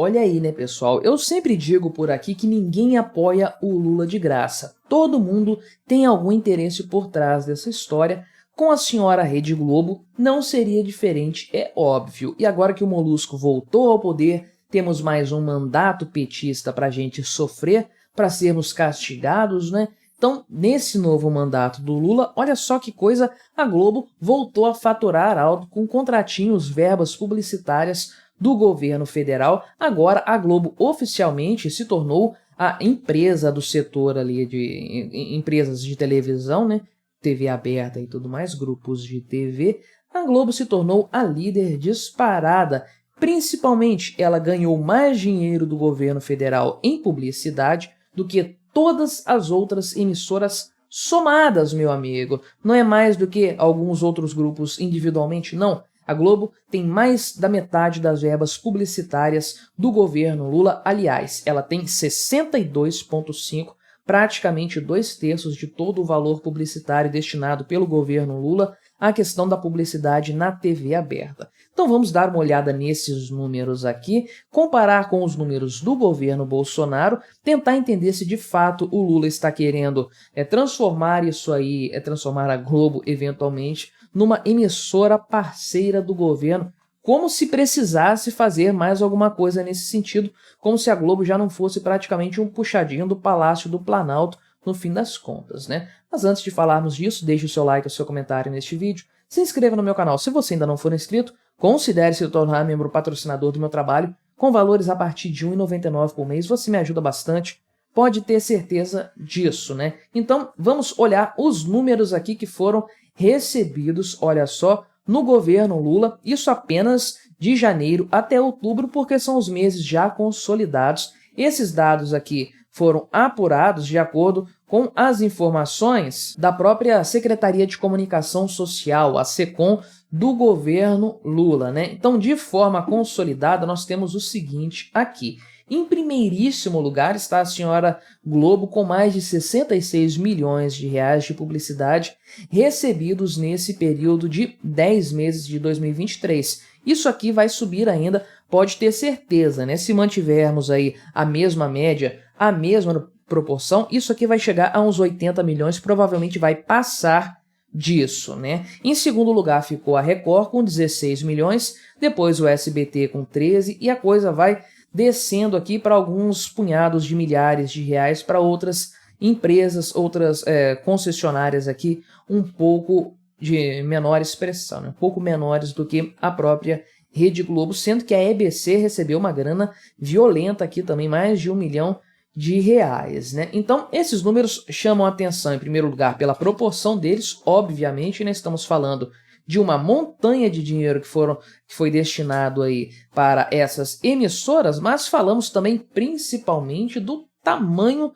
Olha aí, né, pessoal? Eu sempre digo por aqui que ninguém apoia o Lula de graça. Todo mundo tem algum interesse por trás dessa história. Com a senhora Rede Globo, não seria diferente, é óbvio. E agora que o Molusco voltou ao poder, temos mais um mandato petista para a gente sofrer, para sermos castigados, né? Então, nesse novo mandato do Lula, olha só que coisa, a Globo voltou a faturar alto com contratinhos, verbas publicitárias do governo federal. Agora a Globo oficialmente se tornou a empresa do setor ali de empresas de televisão, né? TV aberta e tudo mais, grupos de TV. A Globo se tornou a líder disparada. Principalmente, ela ganhou mais dinheiro do governo federal em publicidade do que todas as outras emissoras somadas, meu amigo. Não é mais do que alguns outros grupos individualmente, não. A Globo tem mais da metade das verbas publicitárias do governo Lula. Aliás, ela tem 62,5%, praticamente 2/3 de todo o valor publicitário destinado pelo governo Lula à questão da publicidade na TV aberta. Então vamos dar uma olhada nesses números aqui, comparar com os números do governo Bolsonaro, tentar entender se de fato o Lula está querendo transformar isso aí, transformar a Globo eventualmente numa emissora parceira do governo, como se precisasse fazer mais alguma coisa nesse sentido, como se a Globo já não fosse praticamente um puxadinho do Palácio do Planalto no fim das contas, né? Mas antes de falarmos disso, deixe o seu like e o seu comentário neste vídeo, se inscreva no meu canal se você ainda não for inscrito, considere se tornar membro patrocinador do meu trabalho, com valores a partir de R$ 1,99 por mês, você me ajuda bastante, pode ter certeza disso, né? Então vamos olhar os números aqui que foram recebidos, olha só, no governo Lula, isso apenas de janeiro até outubro, porque são os meses já consolidados. Esses dados aqui foram apurados de acordo com as informações da própria Secretaria de Comunicação Social, a SECOM, do governo Lula, né? Então, de forma consolidada, nós temos o seguinte aqui. Em primeiríssimo lugar está a senhora Globo com mais de 66 milhões de reais de publicidade recebidos nesse período de 10 meses de 2023. Isso aqui vai subir ainda, pode ter certeza, né? Se mantivermos aí a mesma média, a mesma proporção, isso aqui vai chegar a uns 80 milhões, provavelmente vai passar disso, né? Em segundo lugar ficou a Record com 16 milhões, depois o SBT com 13 e a coisa vai descendo aqui para alguns punhados de milhares de reais para outras empresas, outras concessionárias aqui um pouco de menor expressão, né? Um pouco menores do que a própria Rede Globo, sendo que a EBC recebeu uma grana violenta aqui também, mais de R$ 1 milhão, né? Então, esses números chamam a atenção, em primeiro lugar, pela proporção deles, obviamente, né? Estamos falando de uma montanha de dinheiro que foi destinado aí para essas emissoras, mas falamos também principalmente do tamanho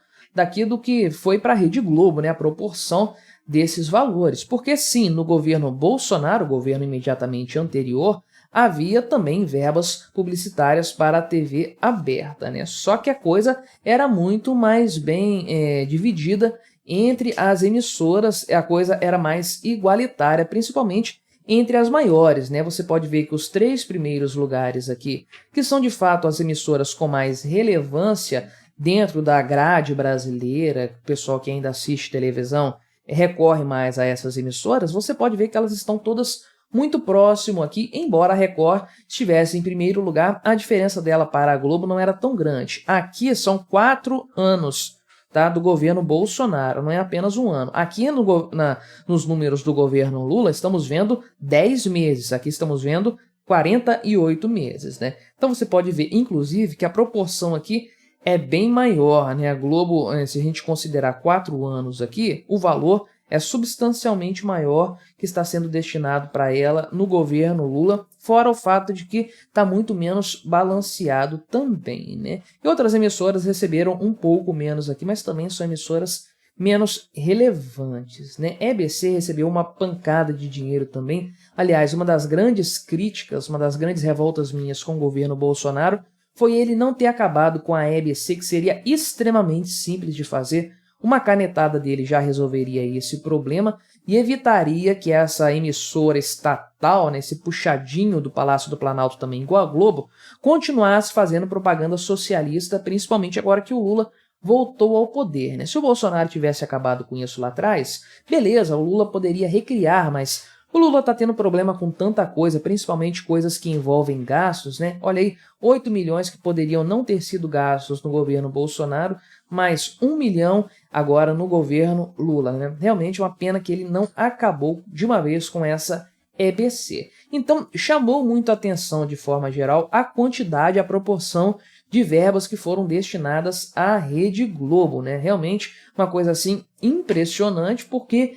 do que foi para a Rede Globo, né? A proporção desses valores. Porque sim, no governo Bolsonaro, o governo imediatamente anterior, havia também verbas publicitárias para a TV aberta, né? Só que a coisa era muito mais bem dividida entre as emissoras, a coisa era mais igualitária, principalmente entre as maiores, né? Você pode ver que os 3 primeiros lugares aqui, que são de fato as emissoras com mais relevância dentro da grade brasileira, o pessoal que ainda assiste televisão recorre mais a essas emissoras, você pode ver que elas estão todas muito próximo aqui, embora a Record estivesse em primeiro lugar, a diferença dela para a Globo não era tão grande. Aqui são 4 anos, tá, do governo Bolsonaro, não é apenas um ano. Aqui nos números do governo Lula estamos vendo 10 meses, aqui estamos vendo 48 meses, né? Então você pode ver, inclusive, que a proporção aqui é bem maior, né? A Globo, se a gente considerar 4 anos aqui, o valor é substancialmente maior que está sendo destinado para ela no governo Lula, fora o fato de que está muito menos balanceado também, né? E outras emissoras receberam um pouco menos aqui, mas também são emissoras menos relevantes, né? EBC recebeu uma pancada de dinheiro também. Aliás, uma das grandes críticas, uma das grandes revoltas minhas com o governo Bolsonaro foi ele não ter acabado com a EBC, que seria extremamente simples de fazer. Uma canetada dele já resolveria esse problema e evitaria que essa emissora estatal, né, esse puxadinho do Palácio do Planalto também igual a Globo, continuasse fazendo propaganda socialista, principalmente agora que o Lula voltou ao poder, né? Se o Bolsonaro tivesse acabado com isso lá atrás, beleza, o Lula poderia recriar, mas o Lula está tendo problema com tanta coisa, principalmente coisas que envolvem gastos, né? Olha aí, 8 milhões que poderiam não ter sido gastos no governo Bolsonaro, mais 1 milhão agora no governo Lula, né? Realmente é uma pena que ele não acabou de uma vez com essa EBC. Então, chamou muito a atenção, de forma geral, a quantidade, a proporção de verbas que foram destinadas à Rede Globo, né? Realmente uma coisa assim impressionante, porque,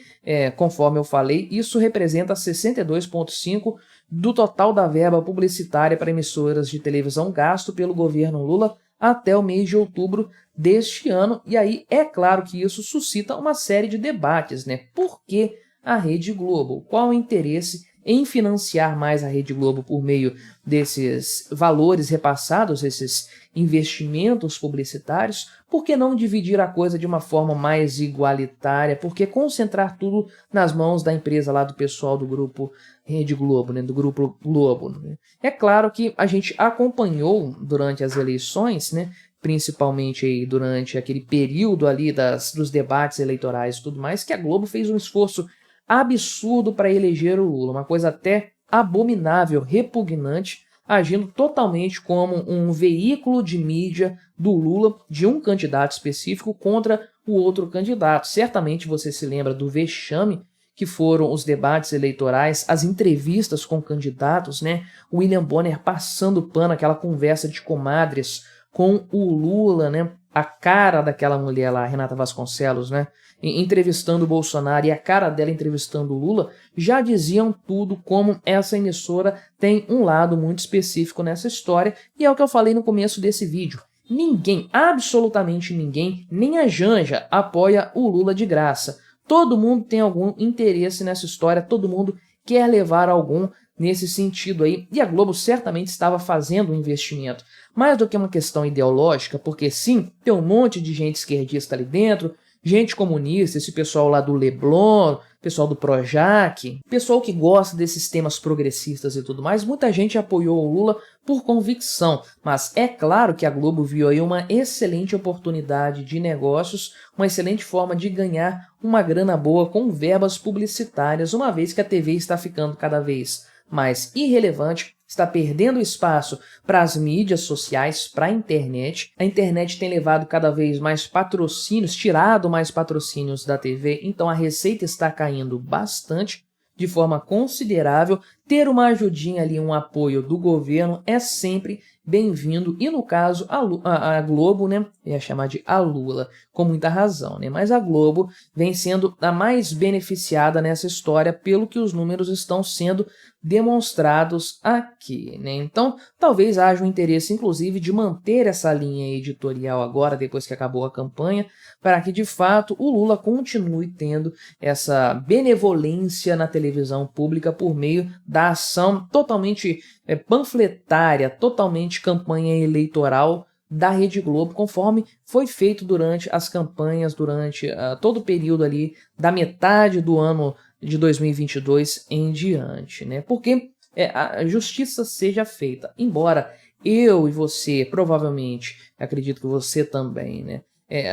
conforme eu falei, isso representa 62,5% do total da verba publicitária para emissoras de televisão gasto pelo governo Lula até o mês de outubro deste ano. E aí é claro que isso suscita uma série de debates, né? Por que a Rede Globo? Qual o interesse em financiar mais a Rede Globo por meio desses valores repassados, esses investimentos publicitários? Por que não dividir a coisa de uma forma mais igualitária? Por que concentrar tudo nas mãos da empresa lá, do pessoal do grupo Rede Globo, né, do grupo Globo, né? É claro que a gente acompanhou durante as eleições, né, principalmente aí durante aquele período ali dos debates eleitorais e tudo mais, que a Globo fez um esforço absurdo para eleger o Lula, uma coisa até abominável, repugnante, agindo totalmente como um veículo de mídia do Lula, de um candidato específico contra o outro candidato. Certamente você se lembra do vexame que foram os debates eleitorais, as entrevistas com candidatos, né? William Bonner passando pano, aquela conversa de comadres com o Lula, né? A cara daquela mulher lá, Renata Vasconcelos, né, entrevistando o Bolsonaro, e a cara dela entrevistando o Lula, já diziam tudo, como essa emissora tem um lado muito específico nessa história, e é o que eu falei no começo desse vídeo. Ninguém, absolutamente ninguém, nem a Janja, apoia o Lula de graça. Todo mundo tem algum interesse nessa história, todo mundo quer levar algum nesse sentido aí, e a Globo certamente estava fazendo um investimento. Mais do que uma questão ideológica, porque sim, tem um monte de gente esquerdista ali dentro, gente comunista, esse pessoal lá do Leblon, pessoal do Projac, pessoal que gosta desses temas progressistas e tudo mais, muita gente apoiou o Lula por convicção, mas é claro que a Globo viu aí uma excelente oportunidade de negócios, uma excelente forma de ganhar uma grana boa com verbas publicitárias, uma vez que a TV está ficando cada vez mais irrelevante, está perdendo espaço para as mídias sociais, para a internet. A internet tem levado cada vez mais patrocínios, tirado mais patrocínios da TV, então a receita está caindo bastante, de forma considerável. Ter uma ajudinha ali, um apoio do governo é sempre bem-vindo, e no caso a Globo, né, ia chamar de a Lula, com muita razão, né, mas a Globo vem sendo a mais beneficiada nessa história, pelo que os números estão sendo demonstrados aqui, né? Então talvez haja um interesse inclusive de manter essa linha editorial agora, depois que acabou a campanha, para que de fato o Lula continue tendo essa benevolência na televisão pública por meio da ação totalmente panfletária, totalmente campanha eleitoral da Rede Globo, conforme foi feito durante as campanhas, durante todo o período ali da metade do ano de 2022 em diante, né? Porque a justiça seja feita, embora eu e você, provavelmente, acredito que você também, né?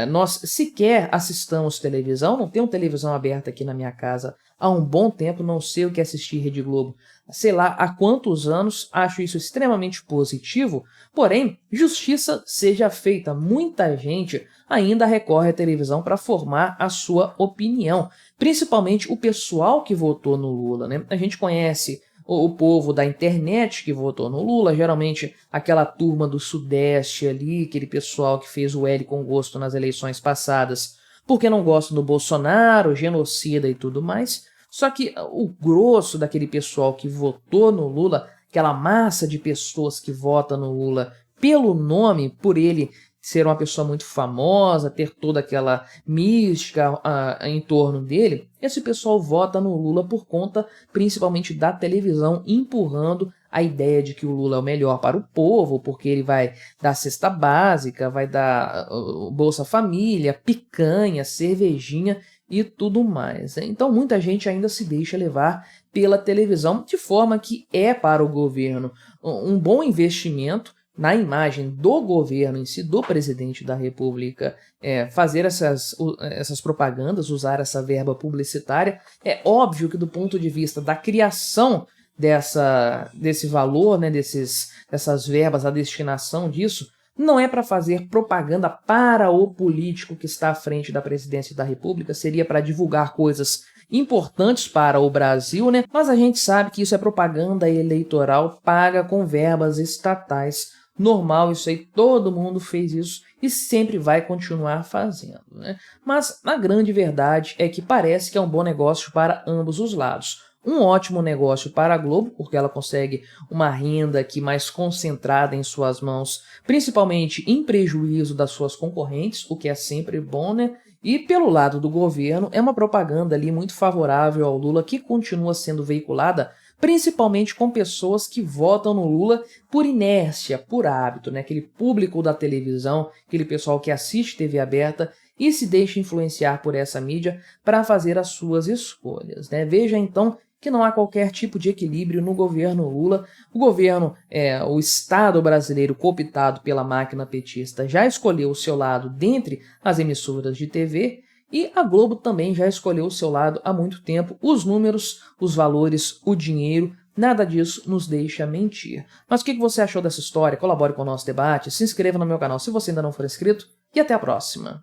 Nós sequer assistamos televisão, não tenho televisão aberta aqui na minha casa há um bom tempo, não sei o que assistir Rede Globo, sei lá há quantos anos, acho isso extremamente positivo, porém, justiça seja feita. Muita gente ainda recorre à televisão para formar a sua opinião, principalmente o pessoal que votou no Lula, né? A gente conhece o povo da internet que votou no Lula, geralmente aquela turma do Sudeste ali, aquele pessoal que fez o L com gosto nas eleições passadas, porque não gostam do Bolsonaro, genocida e tudo mais. Só que o grosso daquele pessoal que votou no Lula, aquela massa de pessoas que vota no Lula pelo nome, por ele ser uma pessoa muito famosa, ter toda aquela mística em torno dele, esse pessoal vota no Lula por conta principalmente da televisão empurrando a ideia de que o Lula é o melhor para o povo, porque ele vai dar cesta básica, vai dar Bolsa Família, picanha, cervejinha e tudo mais, né? Então muita gente ainda se deixa levar pela televisão, de forma que é para o governo um bom investimento na imagem do governo em si, do presidente da República, fazer essas propagandas, usar essa verba publicitária. É óbvio que do ponto de vista da criação desse valor, né, dessas verbas, a destinação disso, não é para fazer propaganda para o político que está à frente da presidência da República, seria para divulgar coisas importantes para o Brasil, né? Mas a gente sabe que isso é propaganda eleitoral paga com verbas estatais. Normal, isso aí, todo mundo fez isso e sempre vai continuar fazendo, né? Mas a grande verdade é que parece que é um bom negócio para ambos os lados. Um ótimo negócio para a Globo, porque ela consegue uma renda aqui mais concentrada em suas mãos, principalmente em prejuízo das suas concorrentes, o que é sempre bom, né? E pelo lado do governo, é uma propaganda ali muito favorável ao Lula, que continua sendo veiculada principalmente com pessoas que votam no Lula por inércia, por hábito, né? Aquele público da televisão, aquele pessoal que assiste TV aberta e se deixa influenciar por essa mídia para fazer as suas escolhas, né? Veja então que não há qualquer tipo de equilíbrio no governo Lula. O governo, o Estado brasileiro cooptado pela máquina petista já escolheu o seu lado dentre as emissoras de TV e a Globo também já escolheu o seu lado há muito tempo. Os números, os valores, o dinheiro, nada disso nos deixa mentir. Mas o que você achou dessa história? Colabore com o nosso debate, se inscreva no meu canal se você ainda não for inscrito e até a próxima.